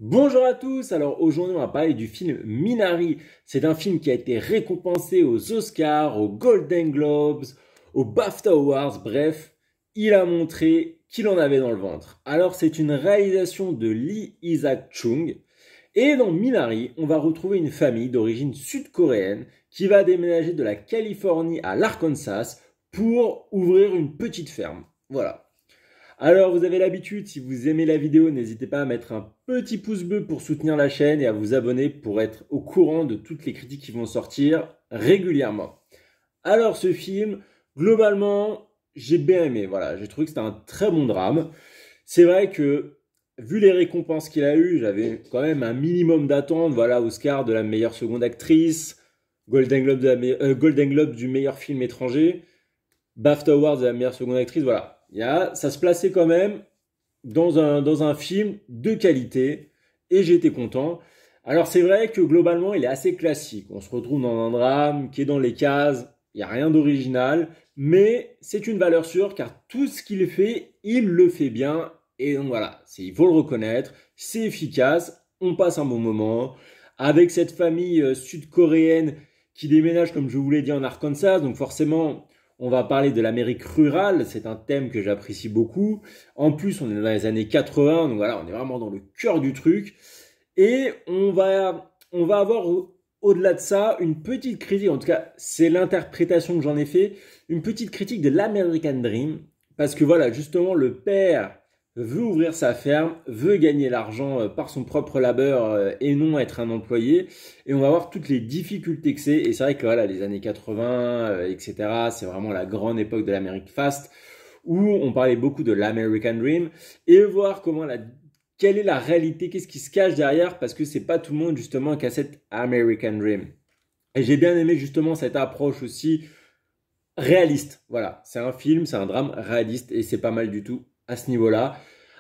Bonjour à tous, alors aujourd'hui on va parler du film Minari. C'est un film qui a été récompensé aux Oscars, aux Golden Globes, aux BAFTA Awards, bref, il a montré qu'il en avait dans le ventre. Alors c'est une réalisation de Lee Isaac Chung et dans Minari on va retrouver une famille d'origine sud-coréenne qui va déménager de la Californie à l'Arkansas pour ouvrir une petite ferme. Voilà. Alors, vous avez l'habitude, si vous aimez la vidéo, n'hésitez pas à mettre un petit pouce bleu pour soutenir la chaîne et à vous abonner pour être au courant de toutes les critiques qui vont sortir régulièrement. Alors, ce film, globalement, j'ai bien aimé. Voilà, j'ai trouvé que c'était un très bon drame. C'est vrai que, vu les récompenses qu'il a eues, j'avais quand même un minimum d'attente. Voilà, Oscar de la meilleure seconde actrice, Golden Globe, Golden Globe du meilleur film étranger, BAFTA Awards de la meilleure seconde actrice, voilà. Ça se plaçait quand même dans un film de qualité et j'étais content. Alors c'est vrai que globalement il est assez classique. On se retrouve dans un drame qui est dans les cases, il n'y a rien d'original, mais c'est une valeur sûre car tout ce qu'il fait, il le fait bien. Et donc voilà, il faut le reconnaître, c'est efficace, on passe un bon moment. Avec cette famille sud-coréenne qui déménage, comme je vous l'ai dit, en Arkansas, donc forcément on va parler de l'Amérique rurale, c'est un thème que j'apprécie beaucoup. En plus, on est dans les années 80, donc voilà, on est vraiment dans le cœur du truc. Et on va avoir, au-delà de ça, une petite critique, en tout cas, c'est l'interprétation que j'en ai fait, une petite critique de l'American Dream. Parce que voilà, justement, le père veut ouvrir sa ferme, veut gagner l'argent par son propre labeur et non être un employé. Et on va voir toutes les difficultés que c'est. Et c'est vrai que voilà, les années 80, etc., c'est vraiment la grande époque de l'Amérique fast, où on parlait beaucoup de l'American Dream. Et voir quelle est la réalité, qu'est-ce qui se cache derrière, parce que c'est pas tout le monde justement qui a cette American Dream. Et j'ai bien aimé justement cette approche aussi réaliste. Voilà, c'est un film, c'est un drame réaliste et c'est pas mal du tout à ce niveau-là.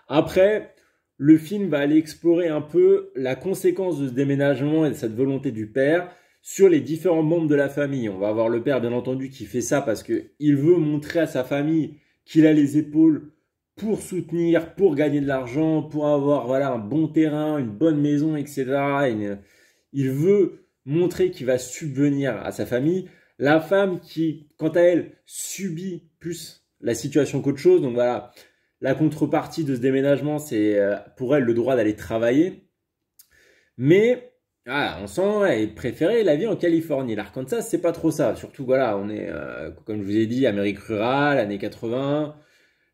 Après, le film va aller explorer un peu la conséquence de ce déménagement et de cette volonté du père sur les différents membres de la famille. On va avoir le père, bien entendu, qui fait ça parce qu'il veut montrer à sa famille qu'il a les épaules pour soutenir, pour gagner de l'argent, pour avoir voilà, un bon terrain, une bonne maison, etc. Il veut montrer qu'il va subvenir à sa famille. La femme qui, quant à elle, subit plus la situation qu'autre chose. Donc voilà, la contrepartie de ce déménagement, c'est pour elle le droit d'aller travailler. Mais voilà, on sent elle préférait la vie en Californie. L'Arkansas, c'est pas trop ça. Surtout, voilà, on est, comme je vous ai dit, Amérique rurale, années 80.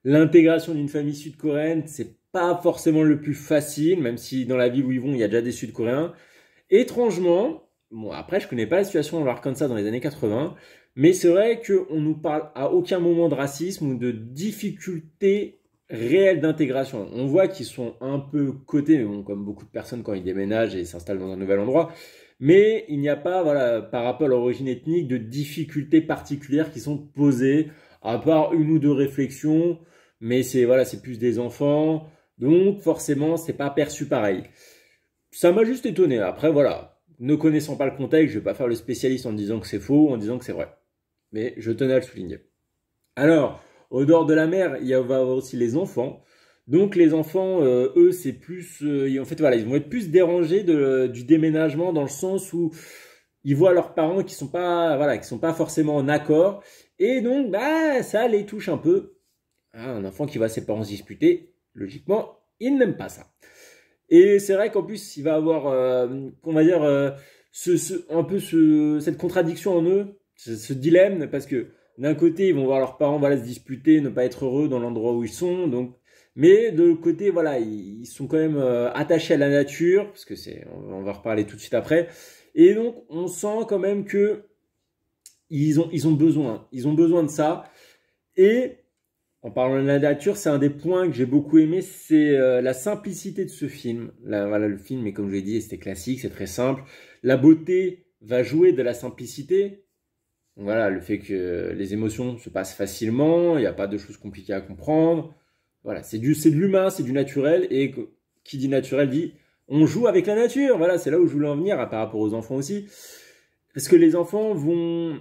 L'intégration d'une famille sud-coréenne, c'est pas forcément le plus facile, même si dans la ville où ils vont, il y a déjà des Sud-Coréens. Étrangement, bon, après, je connais pas la situation dans l'Arkansas dans les années 80, mais c'est vrai qu'on nous parle à aucun moment de racisme ou de difficulté réelle d'intégration. On voit qu'ils sont un peu cotés, mais bon, comme beaucoup de personnes quand ils déménagent et s'installent dans un nouvel endroit. Mais il n'y a pas, voilà, par rapport à l'origine ethnique, de difficultés particulières qui sont posées, à part une ou deux réflexions, mais c'est voilà, c'est plus des enfants, donc forcément, c'est pas perçu pareil. Ça m'a juste étonné. Après, voilà, ne connaissant pas le contexte, je vais pas faire le spécialiste en disant que c'est faux, en disant que c'est vrai. Mais je tenais à le souligner. Alors, au dehors de la mer, va y avoir aussi les enfants. Donc les enfants, eux, c'est plus, en fait, voilà, ils vont être plus dérangés du déménagement dans le sens où ils voient leurs parents qui sont pas, voilà, qui sont pas forcément en accord, et donc, bah, ça les touche un peu. Ah, un enfant qui voit ses parents se disputer, logiquement, il n'aime pas ça. Et c'est vrai qu'en plus, il va avoir, on va dire, un peu cette contradiction en eux, ce dilemme, parce que d'un côté, ils vont voir leurs parents voilà, se disputer, ne pas être heureux dans l'endroit où ils sont, donc, mais de l'autre côté, voilà, ils sont quand même attachés à la nature, parce que on va reparler tout de suite après, et donc on sent quand même que ils ont besoin de ça, et en parlant de la nature, c'est un des points que j'ai beaucoup aimé, c'est la simplicité de ce film. Là, voilà, le film, mais comme je l'ai dit, c'était classique, c'est très simple. La beauté va jouer de la simplicité. Donc voilà, le fait que les émotions se passent facilement, il n'y a pas de choses compliquées à comprendre. Voilà, c'est de l'humain, c'est du naturel, et qui dit naturel dit on joue avec la nature. Voilà, c'est là où je voulais en venir par rapport aux enfants aussi. Parce que les enfants vont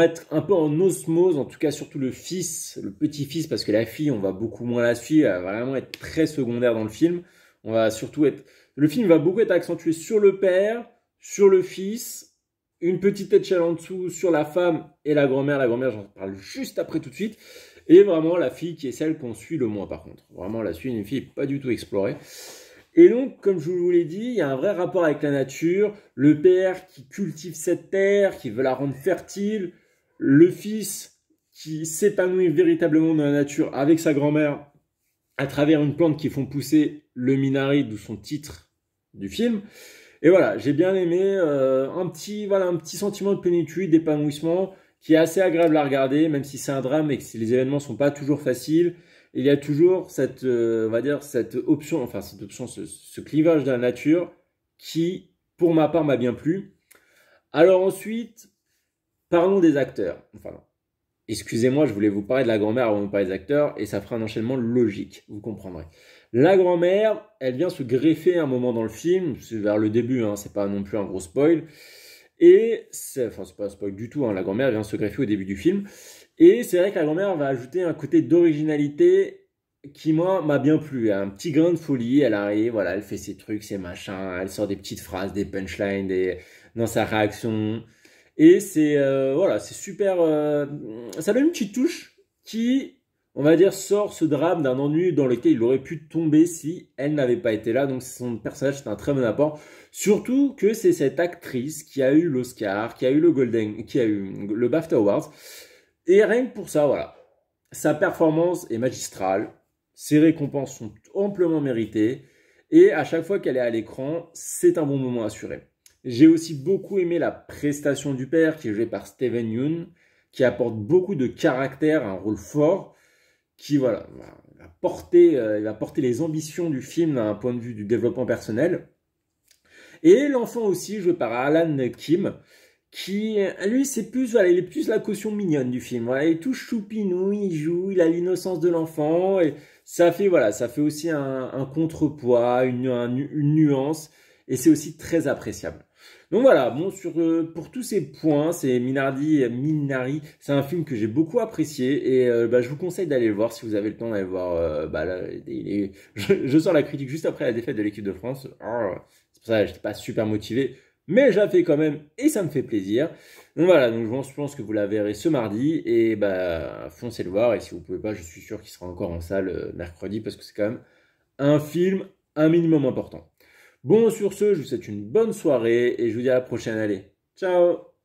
être un peu en osmose, en tout cas surtout le fils, le petit-fils, parce que la fille, on va beaucoup moins la suivre, elle va vraiment être très secondaire dans le film. On va surtout être... Le film va beaucoup être accentué sur le père, sur le fils, une petite échelle en dessous sur la femme et la grand-mère. La grand-mère, j'en parle juste après tout de suite. Et vraiment la fille qui est celle qu'on suit le moins par contre. Vraiment la suite, une fille pas du tout explorée. Et donc, comme je vous l'ai dit, il y a un vrai rapport avec la nature. Le père qui cultive cette terre, qui veut la rendre fertile. Le fils qui s'épanouit véritablement dans la nature avec sa grand-mère à travers une plante qui font pousser le minari, d'où son titre du film. Et voilà, j'ai bien aimé un petit sentiment de plénitude, d'épanouissement qui est assez agréable à regarder, même si c'est un drame et que les événements sont pas toujours faciles. Il y a toujours cette, on va dire, cette option, ce clivage de la nature qui, pour ma part, m'a bien plu. Alors ensuite, parlons des acteurs. Enfin non. Excusez-moi, je voulais vous parler de la grand-mère avant de vous parler des acteurs, et ça fera un enchaînement logique, vous comprendrez. La grand-mère, elle vient se greffer un moment dans le film, c'est vers le début, hein, c'est pas non plus un gros spoil, et c'est pas un spoil du tout, hein, la grand-mère vient se greffer au début du film, et c'est vrai que la grand-mère va ajouter un côté d'originalité qui, moi, m'a bien plu, un petit grain de folie, elle arrive, voilà, elle fait ses trucs, ses machins, elle sort des petites phrases, des punchlines, dans sa réaction... Et c'est voilà, c'est super. Ça donne une petite touche qui, on va dire, sort ce drame d'un ennui dans lequel il aurait pu tomber si elle n'avait pas été là. Donc son personnage, c'est un très bon apport. Surtout que c'est cette actrice qui a eu l'Oscar, qui a eu qui a eu le BAFTA Awards. Et rien que pour ça, voilà, sa performance est magistrale. Ses récompenses sont amplement méritées. Et à chaque fois qu'elle est à l'écran, c'est un bon moment assuré. J'ai aussi beaucoup aimé la prestation du père qui est joué par Steven Yeun, qui apporte beaucoup de caractère, un rôle fort, qui voilà, il va porter les ambitions du film d'un point de vue du développement personnel. Et l'enfant aussi, joué par Alan Kim, qui, lui, c'est plus, voilà, il est plus la caution mignonne du film. Voilà, il est tout choupinou, il joue, il a l'innocence de l'enfant, et ça fait, voilà, ça fait aussi un contrepoids, une nuance, et c'est aussi très appréciable. Donc voilà, bon, pour tous ces points, c'est Minari, c'est un film que j'ai beaucoup apprécié et je vous conseille d'aller le voir si vous avez le temps d'aller le voir. Là, je sors la critique juste après la défaite de l'équipe de France. C'est pour ça que j'étais pas super motivé, mais je la fais quand même et ça me fait plaisir. Donc voilà, donc je pense que vous la verrez ce mardi et foncez le voir et si vous pouvez pas, je suis sûr qu'il sera encore en salle mercredi parce que c'est quand même un film un minimum important. Bon, sur ce, je vous souhaite une bonne soirée et je vous dis à la prochaine. Allez, ciao!